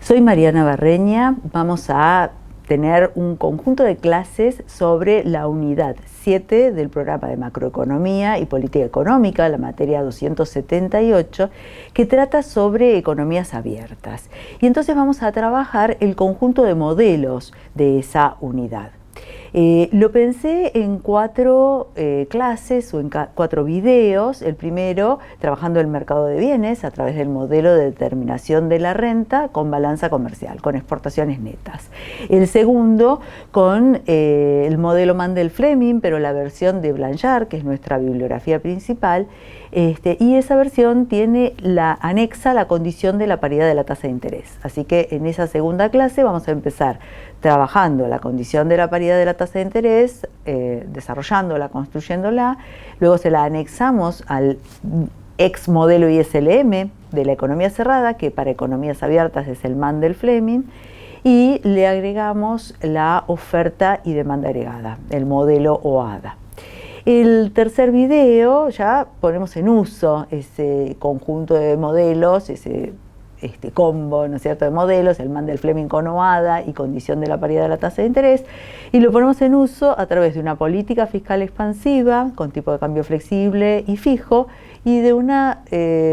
Soy Mariana Barreña. Vamos a tener un conjunto de clases sobre la unidad 7 del programa de macroeconomía y política económica, la materia 278, que trata sobre economías abiertas. Y entonces vamos a trabajar el conjunto de modelos de esa unidad. Lo pensé en 4 clases o en 4 videos. El primero, trabajando el mercado de bienes a través del modelo de determinación de la renta con balanza comercial, con exportaciones netas. El segundo, con el modelo Mandel-Fleming, pero la versión de Blanchard, que es nuestra bibliografía principal. Y esa versión tiene anexa la condición de la paridad de la tasa de interés. Así que en esa segunda clase vamos a empezar trabajando la condición de la paridad de la tasa de interés, desarrollándola, construyéndola. Luego se la anexamos al ex modelo ISLM de la economía cerrada, que para economías abiertas es el Mandel-Fleming, y le agregamos la oferta y demanda agregada, el modelo OADA. El tercer video ya ponemos en uso ese conjunto de modelos, ese combo, ¿no es cierto?, de modelos, el Mandel-Fleming con OADA y condición de la paridad de la tasa de interés, y lo ponemos en uso a través de una política fiscal expansiva con tipo de cambio flexible y fijo, y de una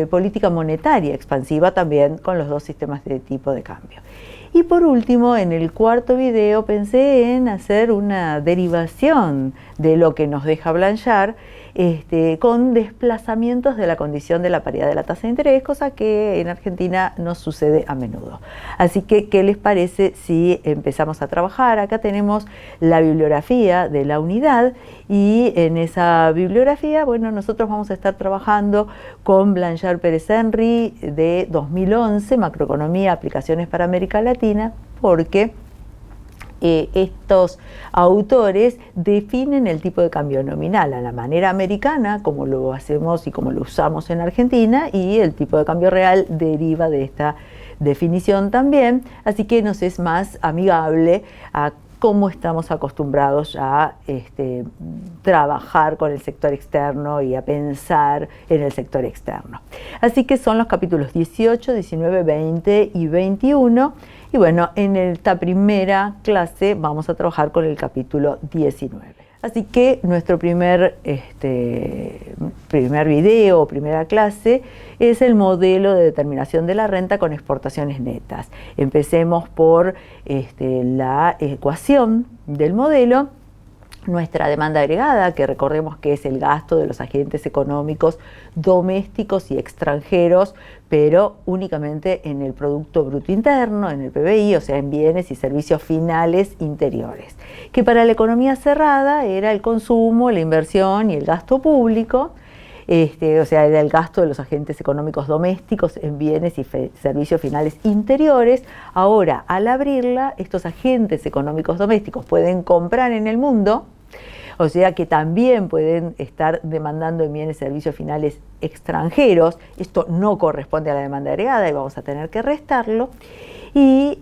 política monetaria expansiva también con los dos sistemas de tipo de cambio. Y por último, en el cuarto video pensé en hacer una derivación de lo que nos deja Blanchard, con desplazamientos de la condición de la paridad de la tasa de interés, cosa que en Argentina no sucede a menudo. Así que, ¿qué les parece si empezamos a trabajar? Acá tenemos la bibliografía de la unidad, y en esa bibliografía, bueno, nosotros vamos a estar trabajando con Blanchard Pérez Henry de 2011, Macroeconomía, Aplicaciones para América Latina, porque estos autores definen el tipo de cambio nominal a la manera americana, como lo hacemos y como lo usamos en Argentina, y el tipo de cambio real deriva de esta definición también, así que nos es más amigable a cómo estamos acostumbrados a trabajar con el sector externo y a pensar en el sector externo. Así que son los capítulos 18, 19, 20 y 21. Y bueno, en esta primera clase vamos a trabajar con el capítulo 19. Así que nuestro primer video o primera clase es el modelo de determinación de la renta con exportaciones netas. Empecemos por la ecuación del modelo. Nuestra demanda agregada, que recordemos que es el gasto de los agentes económicos domésticos y extranjeros, pero únicamente en el Producto Bruto Interno, en el PBI, o sea, en bienes y servicios finales interiores, que para la economía cerrada era el consumo, la inversión y el gasto público, o sea, era el gasto de los agentes económicos domésticos en bienes y servicios finales interiores. Ahora, al abrirla, estos agentes económicos domésticos pueden comprar en el mundo, o sea que también pueden estar demandando en bienes y servicios finales extranjeros. Esto no corresponde a la demanda agregada y vamos a tener que restarlo. Y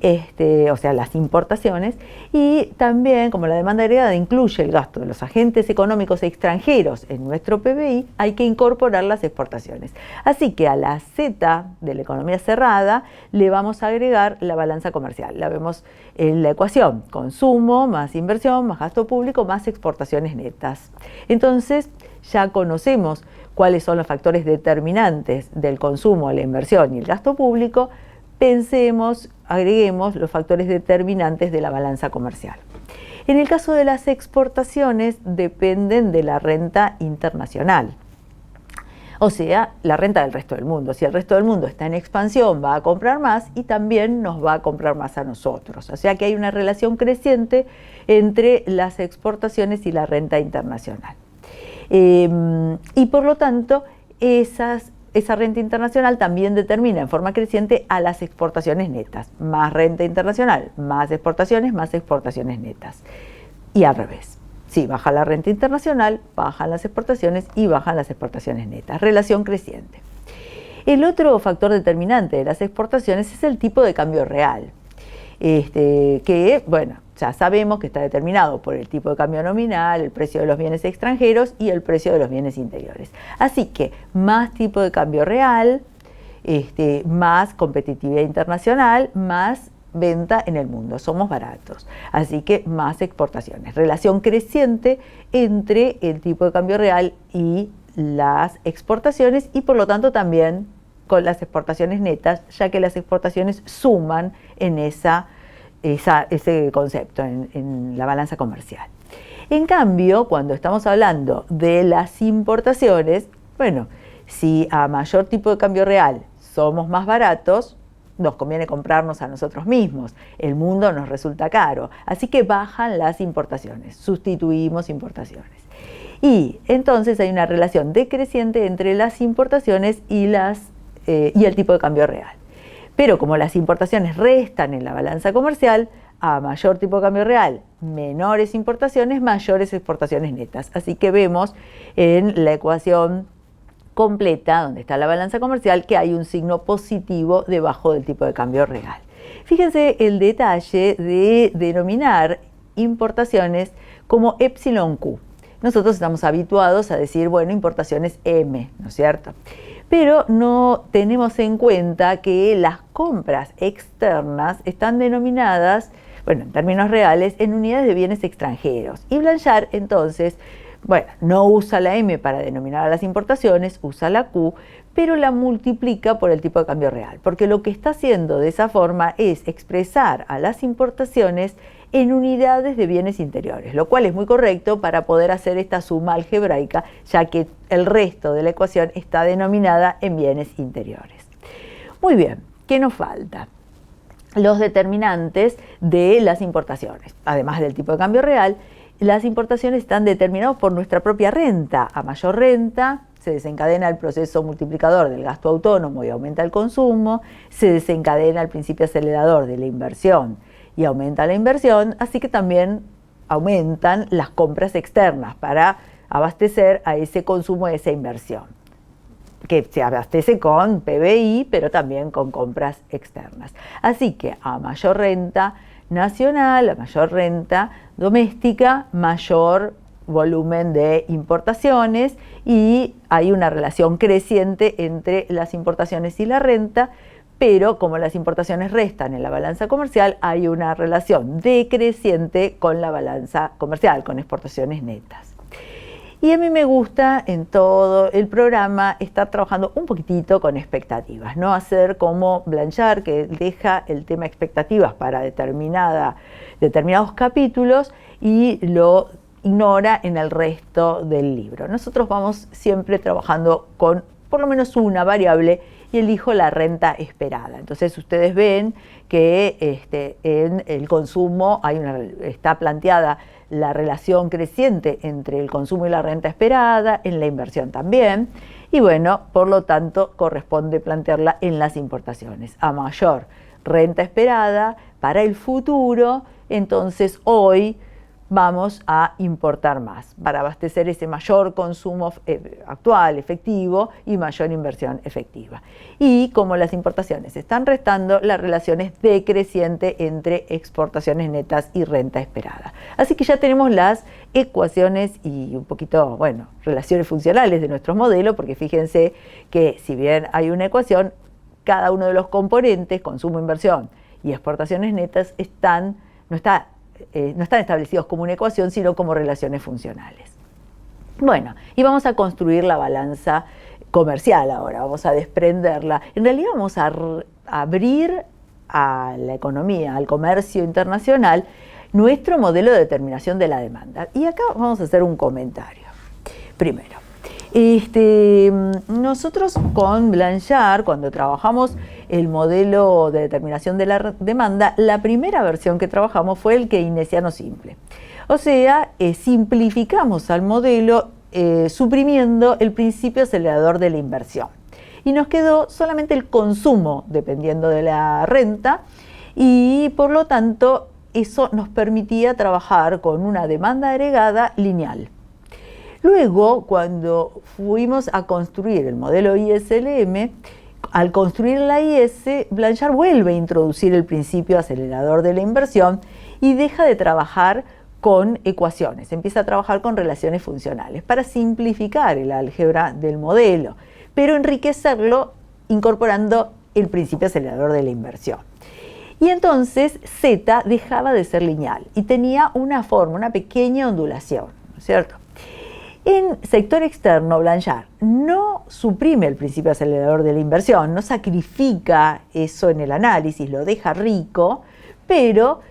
o sea, las importaciones, y también como la demanda agregada incluye el gasto de los agentes económicos extranjeros en nuestro PBI, hay que incorporar las exportaciones. Así que a la Z de la economía cerrada le vamos a agregar la balanza comercial. La vemos en la ecuación: consumo más inversión más gasto público más exportaciones netas. Entonces ya conocemos cuáles son los factores determinantes del consumo, la inversión y el gasto público. Pensemos, agreguemos los factores determinantes de la balanza comercial. En el caso de las exportaciones, dependen de la renta internacional, o sea, la renta del resto del mundo. Si el resto del mundo está en expansión, va a comprar más y también nos va a comprar más a nosotros. O sea que hay una relación creciente entre las exportaciones y la renta internacional. Y por lo tanto, esa renta internacional también determina en forma creciente a las exportaciones netas. Más renta internacional, más exportaciones netas. Y al revés. Si baja la renta internacional, bajan las exportaciones y bajan las exportaciones netas. Relación creciente. El otro factor determinante de las exportaciones es el tipo de cambio real. Que, bueno, ya sabemos que está determinado por el tipo de cambio nominal, el precio de los bienes extranjeros y el precio de los bienes interiores. Así que más tipo de cambio real más competitividad internacional, más venta en el mundo, somos baratos, así que más exportaciones. Relación creciente entre el tipo de cambio real y las exportaciones y por lo tanto también con las exportaciones netas, ya que las exportaciones suman en ese concepto, en la balanza comercial. En cambio, cuando estamos hablando de las importaciones, bueno, si a mayor tipo de cambio real somos más baratos, nos conviene comprarnos a nosotros mismos. El mundo nos resulta caro, así que bajan las importaciones, sustituimos importaciones. Y entonces hay una relación decreciente entre las importaciones y el tipo de cambio real. Pero como las importaciones restan en la balanza comercial, a mayor tipo de cambio real, menores importaciones, mayores exportaciones netas. Así que vemos en la ecuación completa, donde está la balanza comercial, que hay un signo positivo debajo del tipo de cambio real. Fíjense el detalle de denominar importaciones como epsilon Q. Nosotros estamos habituados a decir, bueno, importaciones M, ¿no es cierto? Pero no tenemos en cuenta que las compras externas están denominadas, bueno, en términos reales, en unidades de bienes extranjeros. Y Blanchard, entonces, bueno, no usa la M para denominar a las importaciones, usa la Q, pero la multiplica por el tipo de cambio real, porque lo que está haciendo de esa forma es expresar a las importaciones en unidades de bienes interiores, lo cual es muy correcto para poder hacer esta suma algebraica, ya que el resto de la ecuación está denominada en bienes interiores. Muy bien, ¿qué nos falta? Los determinantes de las importaciones, además del tipo de cambio real. Las importaciones están determinadas por nuestra propia renta. A mayor renta se desencadena el proceso multiplicador del gasto autónomo y aumenta el consumo, se desencadena el principio acelerador de la inversión y aumenta la inversión, así que también aumentan las compras externas para abastecer a ese consumo de esa inversión, que se abastece con PBI, pero también con compras externas. Así que a mayor renta nacional, a mayor renta doméstica, mayor volumen de importaciones y hay una relación creciente entre las importaciones y la renta, pero como las importaciones restan en la balanza comercial, hay una relación decreciente con la balanza comercial, con exportaciones netas. Y a mí me gusta en todo el programa estar trabajando un poquitito con expectativas, no hacer como Blanchard, que deja el tema expectativas para determinados capítulos y lo ignora en el resto del libro. Nosotros vamos siempre trabajando con por lo menos una variable y elijo la renta esperada. Entonces ustedes ven que en el consumo está planteada la relación creciente entre el consumo y la renta esperada, en la inversión también, y bueno, por lo tanto corresponde plantearla en las importaciones. A mayor renta esperada para el futuro, entonces hoy vamos a importar más para abastecer ese mayor consumo actual, efectivo, y mayor inversión efectiva. Y como las importaciones están restando, la relación es decreciente entre exportaciones netas y renta esperada. Así que ya tenemos las ecuaciones y un poquito, bueno, relaciones funcionales de nuestro modelo, porque fíjense que si bien hay una ecuación, cada uno de los componentes, consumo, inversión y exportaciones netas, no están establecidos como una ecuación, sino como relaciones funcionales. Bueno, y vamos a construir la balanza comercial ahora, vamos a desprenderla. En realidad vamos a abrir a la economía, al comercio internacional, nuestro modelo de determinación de la demanda. Y acá vamos a hacer un comentario. Primero, nosotros con Blanchard, cuando trabajamos el modelo de determinación de la demanda, la primera versión que trabajamos fue el keynesiano simple. O sea, simplificamos al modelo suprimiendo el principio acelerador de la inversión. Y nos quedó solamente el consumo dependiendo de la renta y por lo tanto eso nos permitía trabajar con una demanda agregada lineal. Luego, cuando fuimos a construir el modelo ISLM, al construir la IS, Blanchard vuelve a introducir el principio acelerador de la inversión y deja de trabajar con ecuaciones, empieza a trabajar con relaciones funcionales para simplificar el álgebra del modelo, pero enriquecerlo incorporando el principio acelerador de la inversión. Y entonces Z dejaba de ser lineal y tenía una forma, una pequeña ondulación, ¿no es cierto? En sector externo, Blanchard no suprime el principio acelerador de la inversión, no sacrifica eso en el análisis, lo deja rico, pero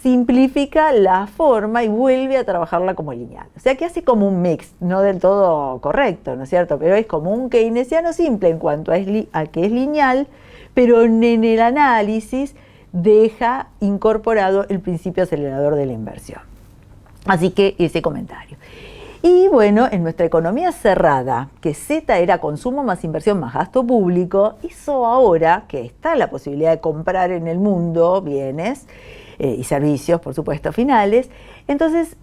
simplifica la forma y vuelve a trabajarla como lineal. O sea que hace como un mix, no del todo correcto, ¿no es cierto? Pero es como un keynesiano simple en cuanto a que es lineal, pero en el análisis deja incorporado el principio acelerador de la inversión. Así que ese comentario. Y bueno, en nuestra economía cerrada, que Z era consumo más inversión más gasto público, eso ahora que está la posibilidad de comprar en el mundo bienes y servicios, por supuesto, finales, entonces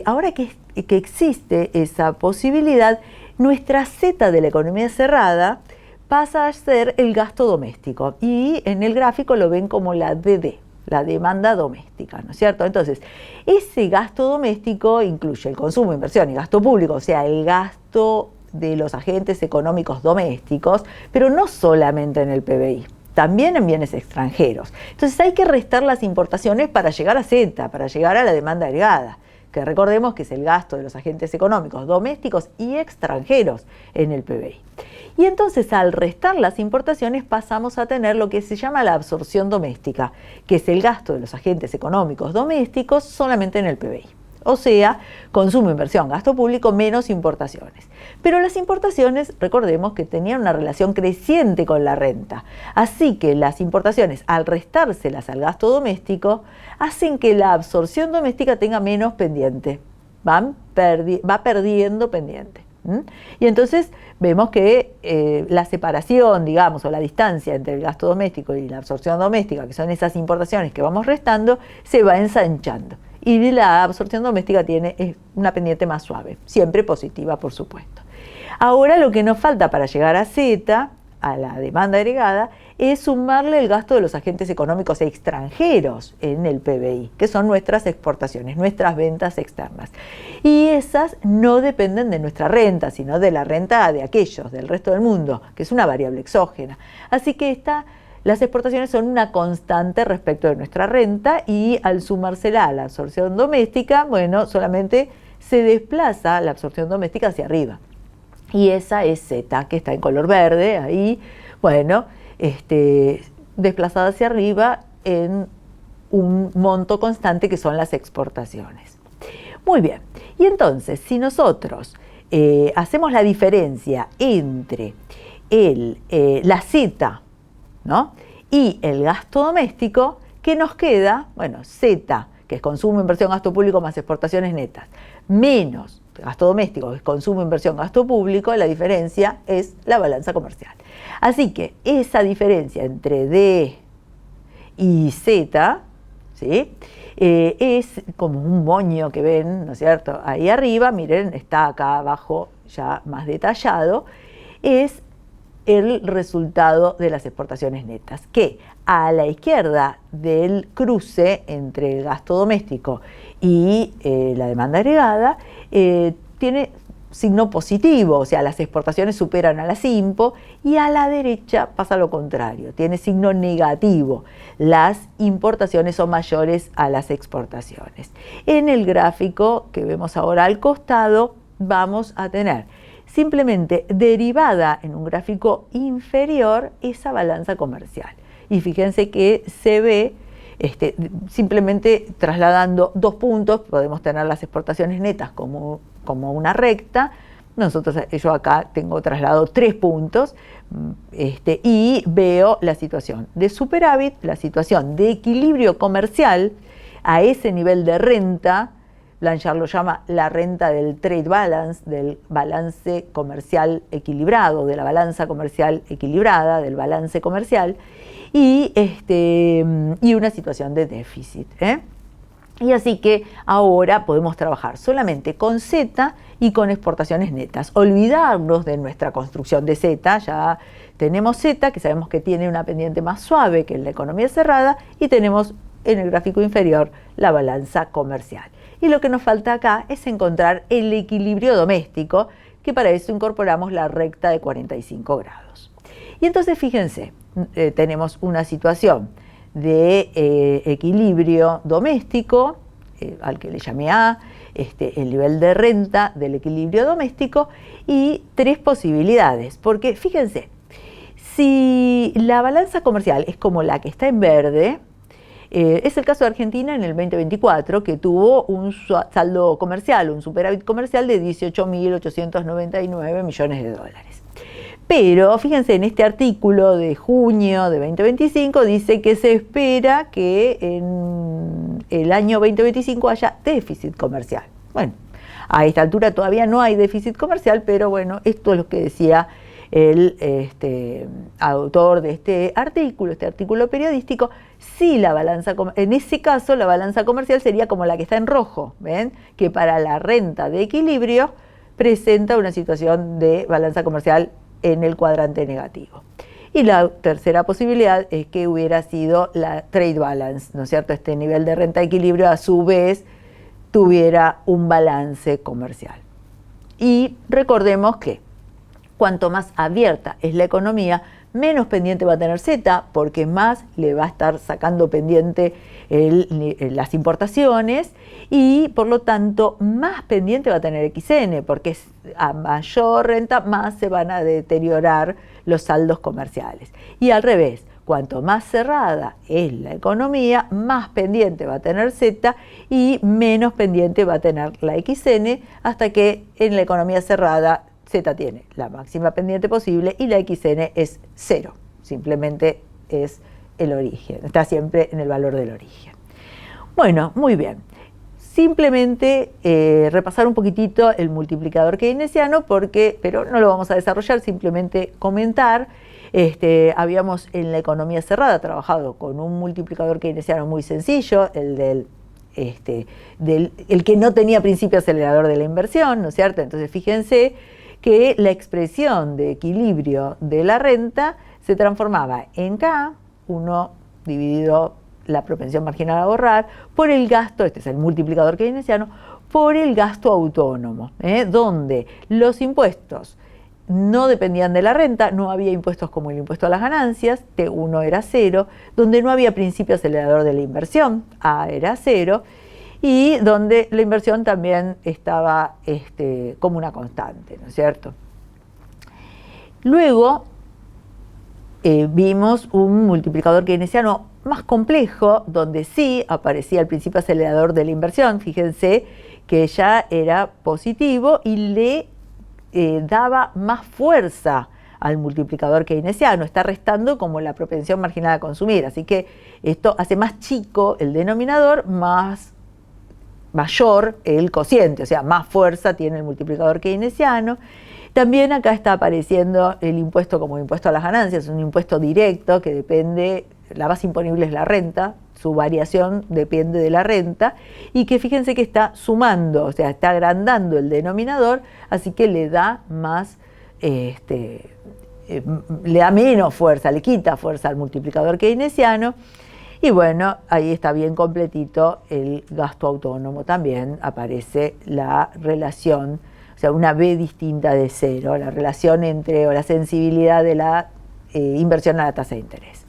ahora que existe esa posibilidad, nuestra Z de la economía cerrada pasa a ser el gasto doméstico y en el gráfico lo ven como la DD, la demanda doméstica, ¿no es cierto? Entonces, ese gasto doméstico incluye el consumo, inversión y gasto público, o sea, el gasto de los agentes económicos domésticos, pero no solamente en el PBI, también en bienes extranjeros. Entonces hay que restar las importaciones para llegar a Z, para llegar a la demanda agregada, que recordemos que es el gasto de los agentes económicos domésticos y extranjeros en el PBI. Y entonces al restar las importaciones pasamos a tener lo que se llama la absorción doméstica, que es el gasto de los agentes económicos domésticos solamente en el PBI. O sea, consumo, inversión, gasto público menos importaciones. Pero las importaciones, recordemos que tenían una relación creciente con la renta. Así que las importaciones, al restárselas al gasto doméstico, hacen que la absorción doméstica tenga menos pendiente. Va perdiendo pendiente. Y entonces vemos que la separación, digamos, o la distancia entre el gasto doméstico y la absorción doméstica, que son esas importaciones que vamos restando, se va ensanchando. Y la absorción doméstica tiene una pendiente más suave, siempre positiva, por supuesto. Ahora lo que nos falta para llegar a Z, a la demanda agregada, es sumarle el gasto de los agentes económicos extranjeros en el PBI, que son nuestras exportaciones, nuestras ventas externas. Y esas no dependen de nuestra renta, sino de la renta de aquellos, del resto del mundo, que es una variable exógena. Así que las exportaciones son una constante respecto de nuestra renta y al sumársela a la absorción doméstica, bueno, solamente se desplaza la absorción doméstica hacia arriba. Y esa es Z, que está en color verde, ahí, bueno, desplazada hacia arriba en un monto constante que son las exportaciones. Muy bien, y entonces, si nosotros hacemos la diferencia entre la Z, ¿no?, y el gasto doméstico, ¿qué nos queda? Bueno, Z, que es consumo, inversión, gasto público más exportaciones netas, menos gasto doméstico, que es consumo, inversión, gasto público, la diferencia es la balanza comercial. Así que esa diferencia entre D y Z, ¿sí?, es como un moño que ven, ¿no es cierto?, ahí arriba, miren, está acá abajo ya más detallado, es el resultado de las exportaciones netas, que a la izquierda del cruce entre el gasto doméstico y la demanda agregada tiene signo positivo, o sea, las exportaciones superan a las IMPO, y a la derecha pasa lo contrario, tiene signo negativo, las importaciones son mayores a las exportaciones. En el gráfico que vemos ahora al costado vamos a tener simplemente derivada en un gráfico inferior esa balanza comercial. Y fíjense que se ve simplemente trasladando 2 puntos, podemos tener las exportaciones netas como una recta. Yo acá tengo trasladado 3 puntos y veo la situación de superávit, la situación de equilibrio comercial a ese nivel de renta. Blanchard lo llama la renta del trade balance, del balance comercial equilibrado, de la balanza comercial equilibrada, del balance comercial, y una situación de déficit. Y así que ahora podemos trabajar solamente con Z y con exportaciones netas. Olvidarnos de nuestra construcción de Z, ya tenemos Z, que sabemos que tiene una pendiente más suave que en la economía cerrada, y tenemos en el gráfico inferior la balanza comercial. Y lo que nos falta acá es encontrar el equilibrio doméstico, que para eso incorporamos la recta de 45 grados. Y entonces fíjense, tenemos una situación de equilibrio doméstico, al que le llamé A, el nivel de renta del equilibrio doméstico, y tres posibilidades, porque fíjense, si la balanza comercial es como la que está en verde, es el caso de Argentina en el 2024, que tuvo un saldo comercial, un superávit comercial de 18.899 millones de dólares. Pero fíjense, en este artículo de junio de 2025 dice que se espera que en el año 2025 haya déficit comercial. Bueno, a esta altura todavía no hay déficit comercial, pero bueno, esto es lo que decía el autor de este artículo periodístico. Si la balanza, en ese caso la balanza comercial sería como la que está en rojo, ¿ven? Que para la renta de equilibrio presenta una situación de balanza comercial en el cuadrante negativo. Y la tercera posibilidad es que hubiera sido la trade balance, ¿no es cierto? Este nivel de renta de equilibrio a su vez tuviera un balance comercial. Y recordemos que cuanto más abierta es la economía, menos pendiente va a tener Z, porque más le va a estar sacando pendiente las importaciones, y por lo tanto más pendiente va a tener XN, porque a mayor renta más se van a deteriorar los saldos comerciales. Y al revés, cuanto más cerrada es la economía, más pendiente va a tener Z y menos pendiente va a tener la XN, hasta que en la economía cerrada Z tiene la máxima pendiente posible y la XN es 0. Simplemente es el origen, está siempre en el valor del origen. Bueno, muy bien. Simplemente repasar un poquitito el multiplicador keynesiano, pero no lo vamos a desarrollar, simplemente comentar. Habíamos en la economía cerrada trabajado con un multiplicador keynesiano muy sencillo, el que no tenía principio acelerador de la inversión, ¿no es cierto? Entonces fíjense que la expresión de equilibrio de la renta se transformaba en K, 1 dividido la propensión marginal a ahorrar, por el gasto, este es el multiplicador keynesiano, por el gasto autónomo, donde los impuestos no dependían de la renta, no había impuestos como el impuesto a las ganancias, T1 era 0, donde no había principio acelerador de la inversión, A era 0, y donde la inversión también estaba como una constante, ¿no es cierto? Luego vimos un multiplicador keynesiano más complejo, donde sí aparecía el principio acelerador de la inversión. Fíjense que ya era positivo y le daba más fuerza al multiplicador keynesiano, está restando como la propensión marginal a consumir, así que esto hace más chico el denominador, mayor el cociente, o sea, más fuerza tiene el multiplicador keynesiano. También acá está apareciendo el impuesto como impuesto a las ganancias, un impuesto directo que depende, la base imponible es la renta, su variación depende de la renta, y que fíjense que está sumando, o sea, está agrandando el denominador, así que le da más, le da menos fuerza, le quita fuerza al multiplicador keynesiano. Y bueno, ahí está bien completito el gasto autónomo, también aparece la relación, o sea, una B distinta de 0, la relación entre, o la sensibilidad de la inversión a la tasa de interés.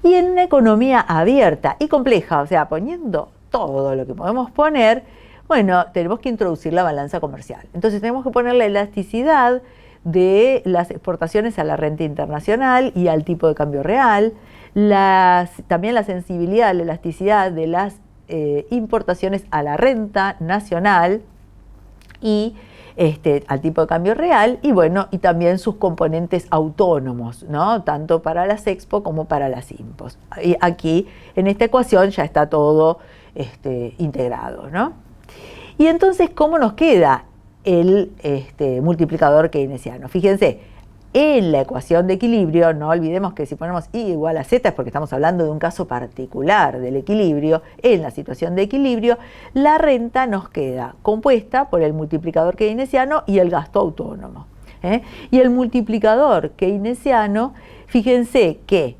Y en una economía abierta y compleja, o sea, poniendo todo lo que podemos poner, bueno, tenemos que introducir la balanza comercial. Entonces tenemos que poner la elasticidad de las exportaciones a la renta internacional y al tipo de cambio real, también la sensibilidad, la elasticidad de las importaciones a la renta nacional y al tipo de cambio real, y bueno, y también sus componentes autónomos, ¿no? Tanto para las Expo como para las Impos. Y aquí, en esta ecuación, ya está todo integrado, ¿no? Y entonces, ¿cómo nos queda el multiplicador keynesiano? Fíjense, en la ecuación de equilibrio, no olvidemos que si ponemos I igual a Z es porque estamos hablando de un caso particular del equilibrio. En la situación de equilibrio, la renta nos queda compuesta por el multiplicador keynesiano y el gasto autónomo. Y el multiplicador keynesiano, fíjense que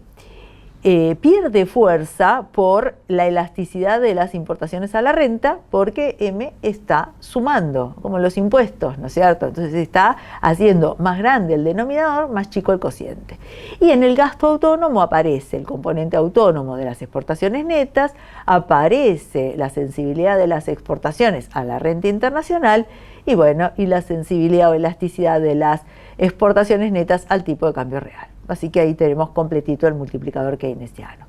pierde fuerza por la elasticidad de las importaciones a la renta, porque M está sumando, como los impuestos, ¿no es cierto? Entonces está haciendo más grande el denominador, más chico el cociente. Y en el gasto autónomo aparece el componente autónomo de las exportaciones netas, aparece la sensibilidad de las exportaciones a la renta internacional y bueno, y la sensibilidad o elasticidad de las exportaciones netas al tipo de cambio real. Así que ahí tenemos completito el multiplicador keynesiano.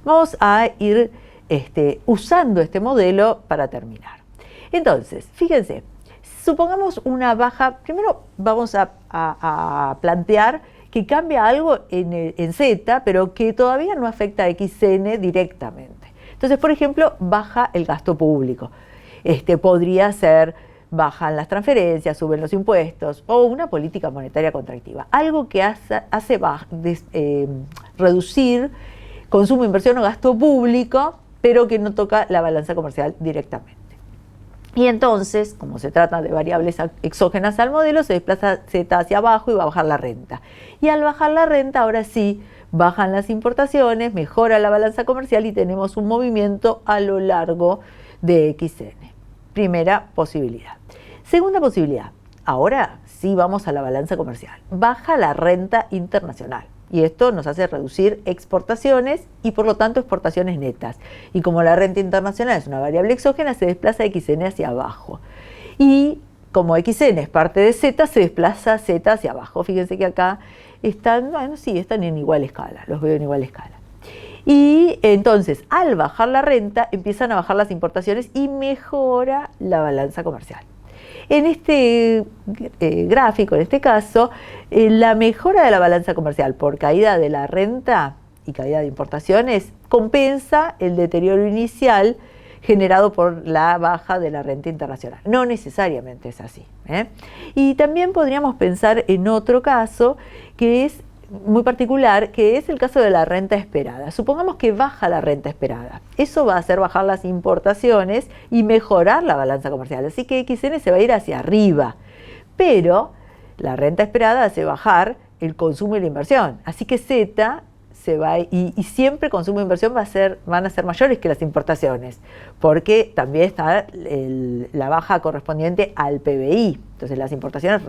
Vamos a ir usando este modelo para terminar. Entonces, fíjense, supongamos una baja, primero vamos a plantear que cambia algo en Z, pero que todavía no afecta a XN directamente. Entonces, por ejemplo, baja el gasto público. Podría ser bajan las transferencias, suben los impuestos o una política monetaria contractiva. Algo que hace reducir consumo, inversión o gasto público, pero que no toca la balanza comercial directamente. Y entonces, como se trata de variables exógenas al modelo, se desplaza Z hacia abajo y va a bajar la renta. Y al bajar la renta, ahora sí, bajan las importaciones, mejora la balanza comercial y tenemos un movimiento a lo largo de XN. Primera posibilidad. Segunda posibilidad, ahora sí vamos a la balanza comercial. Baja la renta internacional y esto nos hace reducir exportaciones y por lo tanto exportaciones netas. Y como la renta internacional es una variable exógena, se desplaza XN hacia abajo. Y como XN es parte de Z, se desplaza Z hacia abajo. Fíjense que acá están, bueno, sí, están en igual escala, los veo en igual escala. Y entonces, al bajar la renta, empiezan a bajar las importaciones y mejora la balanza comercial. En este gráfico, en este caso, la mejora de la balanza comercial por caída de la renta y caída de importaciones compensa el deterioro inicial generado por la baja de la renta internacional. No necesariamente es así, ¿eh? Y también podríamos pensar en otro caso que es muy particular, que es el caso de la renta esperada. Supongamos que baja la renta esperada. Eso va a hacer bajar las importaciones y mejorar la balanza comercial. Así que XN se va a ir hacia arriba. Pero la renta esperada hace bajar el consumo y la inversión. Así que Z se va y siempre consumo e inversión van a ser mayores que las importaciones, porque también está la baja correspondiente al PBI. Entonces las importaciones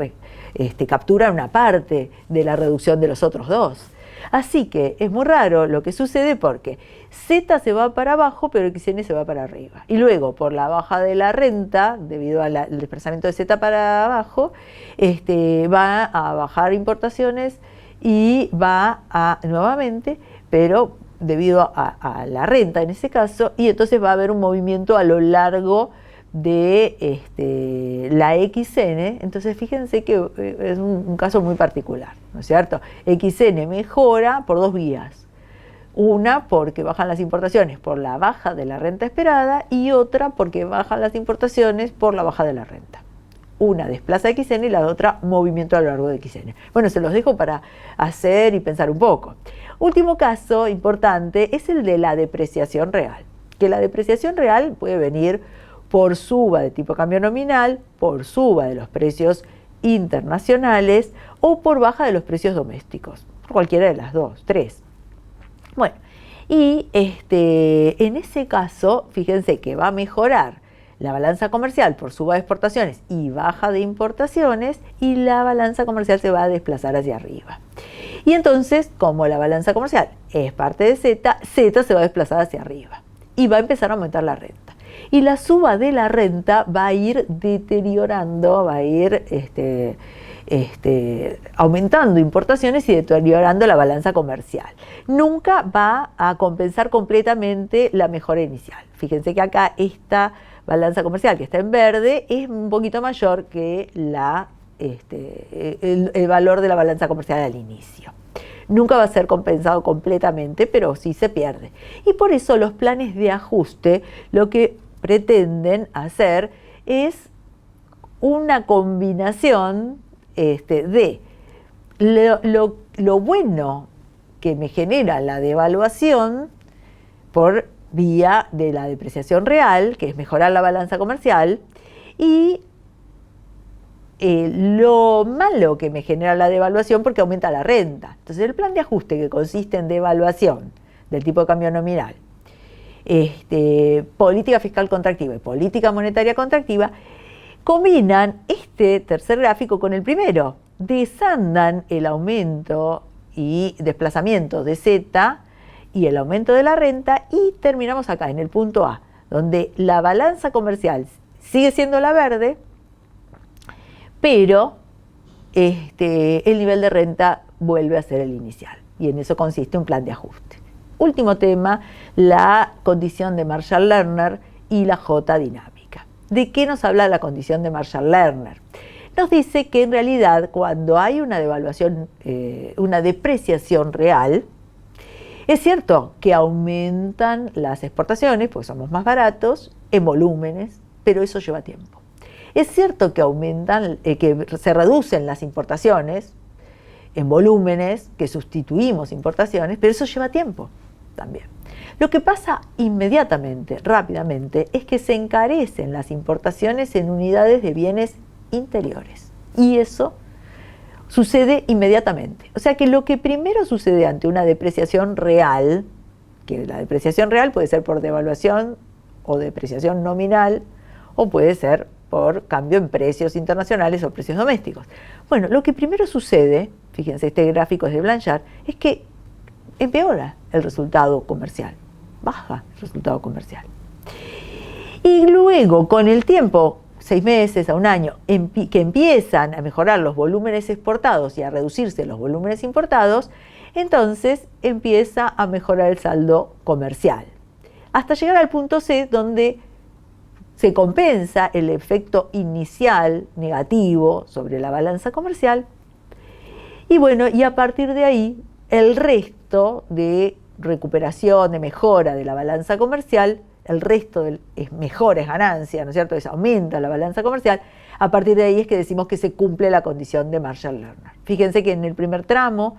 capturan una parte de la reducción de los otros dos. Así que es muy raro lo que sucede porque Z se va para abajo, pero XN se va para arriba. Y luego, por la baja de la renta, debido al desplazamiento de Z para abajo, va a bajar importaciones y va a nuevamente, pero debido a la renta en ese caso, y entonces va a haber un movimiento a lo largo de la XN. Entonces fíjense que es un caso muy particular, ¿no es cierto? XN mejora por dos vías. Una porque bajan las importaciones por la baja de la renta esperada y otra porque bajan las importaciones por la baja de la renta. Una desplaza XN y la otra movimiento a lo largo de XN. Bueno, se los dejo para hacer y pensar un poco. Último caso importante es el de la depreciación real. Que la depreciación real puede venir por suba de tipo de cambio nominal, por suba de los precios internacionales o por baja de los precios domésticos. Cualquiera de las dos, tres. Bueno, y en ese caso, fíjense que va a mejorar la balanza comercial por suba de exportaciones y baja de importaciones y la balanza comercial se va a desplazar hacia arriba. Y entonces, como la balanza comercial es parte de Z, Z se va a desplazar hacia arriba y va a empezar a aumentar la renta. Y la suba de la renta va a ir deteriorando, va a ir aumentando importaciones y deteriorando la balanza comercial. Nunca va a compensar completamente la mejora inicial. Fíjense que acá esta balanza comercial que está en verde es un poquito mayor que el valor de la balanza comercial al inicio. Nunca va a ser compensado completamente, pero sí se pierde. Y por eso los planes de ajuste lo que pretenden hacer es una combinación de lo bueno que me genera la devaluación por vía de la depreciación real, que es mejorar la balanza comercial, y lo malo que me genera la devaluación porque aumenta la renta. Entonces el plan de ajuste, que consiste en devaluación del tipo de cambio nominal, política fiscal contractiva y política monetaria contractiva, combinan este tercer gráfico con el primero, desandan el aumento y desplazamiento de Z y el aumento de la renta y terminamos acá en el punto A, donde la balanza comercial sigue siendo la verde, pero el nivel de renta vuelve a ser el inicial y en eso consiste un plan de ajuste. Último tema, la condición de Marshall-Lerner y la J dinámica. ¿De qué nos habla la condición de Marshall-Lerner? Nos dice que en realidad cuando hay una devaluación, una depreciación real, es cierto que aumentan las exportaciones, porque somos más baratos, en volúmenes, pero eso lleva tiempo. Es cierto que que se reducen las importaciones en volúmenes, que sustituimos importaciones, pero eso lleva tiempo también. Lo que pasa inmediatamente, rápidamente, es que se encarecen las importaciones en unidades de bienes interiores. Y eso sucede inmediatamente. O sea que lo que primero sucede ante una depreciación real, que la depreciación real puede ser por devaluación o depreciación nominal, o puede ser por cambio en precios internacionales o precios domésticos. Bueno, lo que primero sucede, fíjense, este gráfico es de Blanchard, es que empeora el resultado comercial, baja el resultado comercial. Y luego, con el tiempo, 6 meses a un año, que empiezan a mejorar los volúmenes exportados y a reducirse los volúmenes importados, entonces empieza a mejorar el saldo comercial. Hasta llegar al punto C, donde se compensa el efecto inicial negativo sobre la balanza comercial. Y bueno, y a partir de ahí, el resto de recuperación, de mejora de la balanza comercial, el resto es mejores ganancias, ¿no es cierto? Aumenta la balanza comercial. A partir de ahí es que decimos que se cumple la condición de Marshall-Lerner. Fíjense que en el primer tramo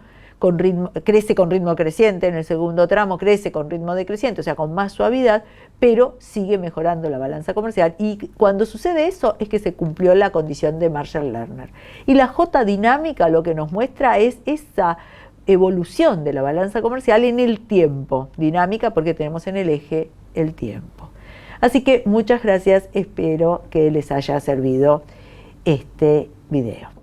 crece con ritmo creciente, en el segundo tramo crece con ritmo decreciente, o sea, con más suavidad, pero sigue mejorando la balanza comercial. Y cuando sucede eso es que se cumplió la condición de Marshall-Lerner. Y la J dinámica lo que nos muestra es esa evolución de la balanza comercial en el tiempo, dinámica porque tenemos en el eje el tiempo. Así que muchas gracias, espero que les haya servido este video.